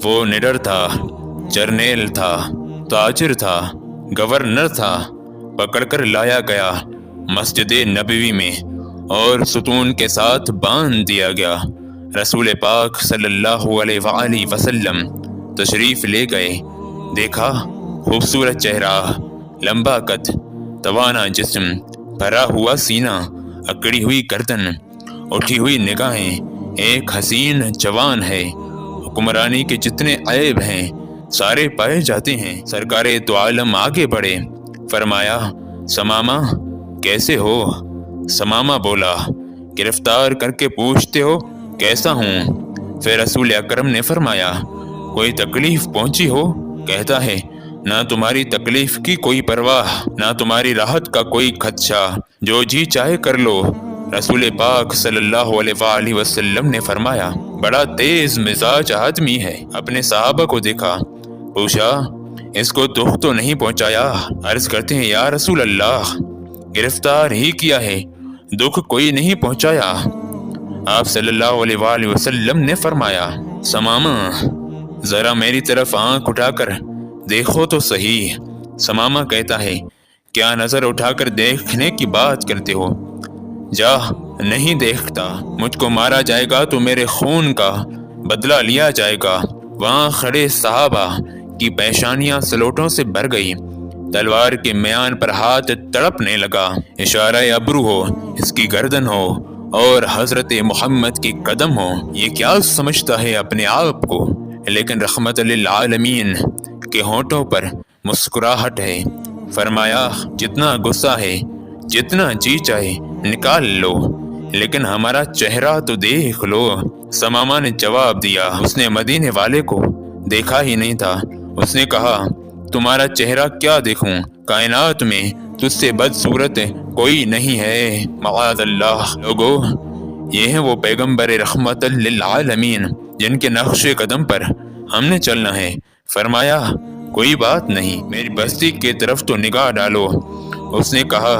वो निडर था, जर्नेल था, ताजिर था, गवर्नर था। पकड़कर लाया गया मस्जिद नबवी में और सुतून के साथ बांध दिया गया। रसूल पाक सल्लल्लाहु अलैहि वसल्लम तशरीफ ले गए। देखा खूबसूरत चेहरा, लंबा कद, तवाना जिस्म, भरा हुआ सीना, अकड़ी हुई गर्दन, उठी हुई निगाहें। एक हसीन जवान है। हुक्मरानी के जितने ऐब हैं सारे पाए जाते हैं। सरकारे तो आलम आगे बढ़े, फरमाया समामा कैसे हो? समामा बोला गिरफ्तार करके पूछते हो कैसा हूँ? फिर रसूल अकरम ने फरमाया कोई तकलीफ पहुंची हो? कहता है ना तुम्हारी तकलीफ की कोई परवाह, ना तुम्हारी राहत का कोई खदशा, जो जी चाहे कर लो। रसूल पाक सल्लल्लाहु अलैहि वसल्लम ने फरमाया बड़ा तेज मिजाज आदमी है। अपने सहाबा को देखा, पूछा इसको दुख तो नहीं पहुंचाया? अर्ज करते हैं या रसूल अल्लाह, गिरफ्तार ही किया है, दुख कोई नहीं पहुंचाया। आप सल्लल्लाहु अलैहि वसल्लम ने फरमाया समामा जरा मेरी तरफ आंख उठाकर देखो तो सही। समामा कहता है क्या नजर उठाकर देखने की बात करते हो? जा, नहीं देखता। मुझको मारा जाएगा तो मेरे खून का बदला लिया जाएगा। वहां खड़े सहाबा की पेशानियां सलोटों से भर गई। तलवार के म्यान पर हाथ तड़पने लगा। इशारा अब्रू हो, इसकी गर्दन हो और हजरत मोहम्मद की कदम हो। ये क्या समझता है अपने आप को? लेकिन रहमत लिल आलमीन के होठों पर मुस्कुराहट है। फरमाया जितना गुस्सा है, जितना जी चाहे निकाल लो, लेकिन हमारा चेहरा तो देख लो। समामा ने जवाब दिया उसने मदीने वाले को देखा ही नहीं था। उसने कहा तुम्हारा चेहरा क्या देखूं? कायनात में तुझसे बदसूरत कोई नहीं है, मआज़ल्लाह। लोगो, ये हैं वो पैगंबर रहमत लिल आलमीन जिनके नक्शे कदम पर हमने चलना है। फरमाया कोई बात नहीं, मेरी बस्ती की तरफ तो निगाह डालो। उसने कहा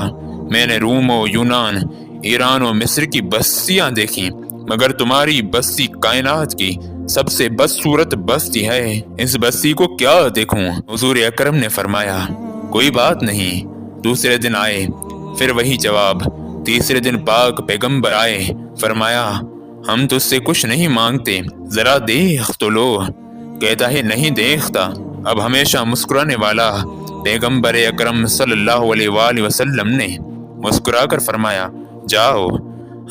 मैंने रूम और यूनान, ईरान और मिस्र की बस्तियां देखी, मगर तुम्हारी बस्ती कायनात की सबसे बदसूरत बस्ती है। इस बस्ती को क्या देखूं? हुजूर अकरम ने फरमाया कोई बात नहीं। दूसरे दिन आए, फिर वही जवाब। तीसरे दिन पाक पैगंबर आए, फरमाया हम तुझसे कुछ नहीं मांगते, जरा देख तो लो। कहता है नहीं देखता। अब हमेशा मुस्कुराने वाला पैगंबर अकरम सल्लल्लाहु अलैहि वसल्लम ने मुस्कुराकर फरमाया जाओ,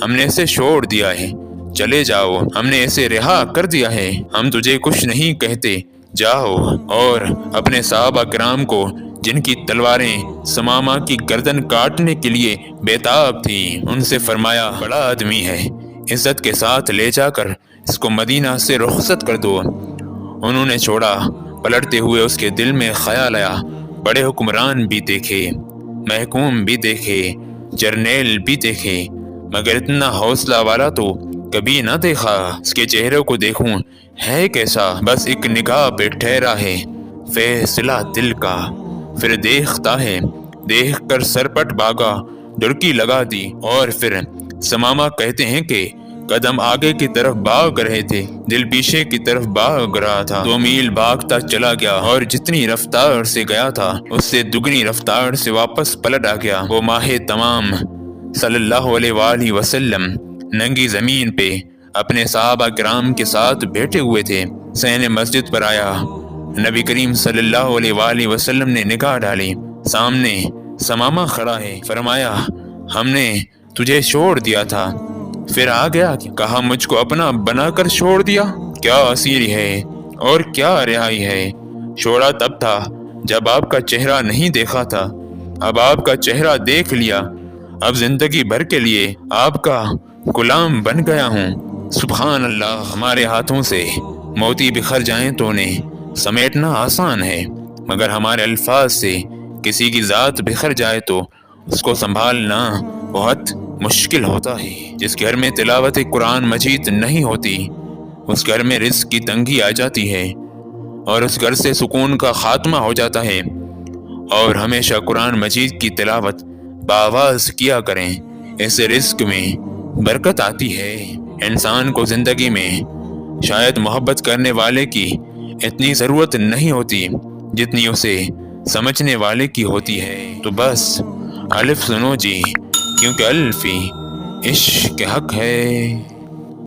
हमने इसे छोड़ दिया है, चले जाओ, हमने इसे रिहा कर दिया है, हम तुझे कुछ नहीं कहते, जाओ। और अपने सहाबा किराम को जिनकी तलवारें समामा की गर्दन काटने के लिए बेताब थी, उनसे फरमाया बड़ा आदमी है, इज्जत के साथ ले जाकर इसको मदीना से रुखसत कर दो। उन्होंने छोड़ा। पलटते हुए उसके दिल में ख्याल आया बड़े हुक्मरान भी देखे, महकूम भी देखे, जर्नेल भी देखे, मगर इतना हौसला वाला तो कभी ना देखा। इसके चेहरे को देखूं है कैसा? बस एक निगाह पे ठहरा है फैसला दिल का। फिर देखता है, देख कर सरपट भागा, डुरकी लगा दी। और फिर समामा कहते हैं कि कदम आगे की तरफ भाग रहे थे, दिल पीछे की तरफ भाग रहा था। 2 मील भागता चला गया और जितनी रफ्तार से गया था उससे दुगनी रफ्तार से वापस पलट आ गया। वो माहे तमाम सल्लल्लाहु अलैहि वसल्लम नंगी जमीन पे अपने सहाबा किराम के साथ बैठे हुए थे। सहने मस्जिद पर आया। नबी करीम सल्लल्लाहु अलैहि वसल्लम ने निगाह डाली, सामने समामा खड़ा है। फरमाया हमने तुझे छोड़ दिया था, फिर आ गया। कहा मुझको अपना बनाकर छोड़ दिया? क्या असीरी है और क्या रिहाई है? छोड़ा तब था जब आपका चेहरा नहीं देखा था, अब आपका चेहरा देख लिया, अब जिंदगी भर के लिए आपका गुलाम बन गया हूँ। सुभान अल्लाह। हमारे हाथों से मोती बिखर जाएं तो उन्हें समेटना आसान है, मगर हमारे अल्फाज से किसी की जात बिखर जाए तो उसको संभालना बहुत मुश्किल होता है। जिस घर में तिलावत कुरान मजीद नहीं होती उस घर में रिज़्क़ की तंगी आ जाती है और उस घर से सुकून का खात्मा हो जाता है। और हमेशा कुरान मजीद की तिलावत बावाज़ किया करें, इससे रिज़्क़ में बरकत आती है। इंसान को ज़िंदगी में शायद मोहब्बत करने वाले की اتنی ضرورت نہیں ہوتی جتنی اسے سمجھنے والے کی ہوتی ہے۔ تو بس الف سنو جی، کیونکہ الف ہی عشق کے حق ہے۔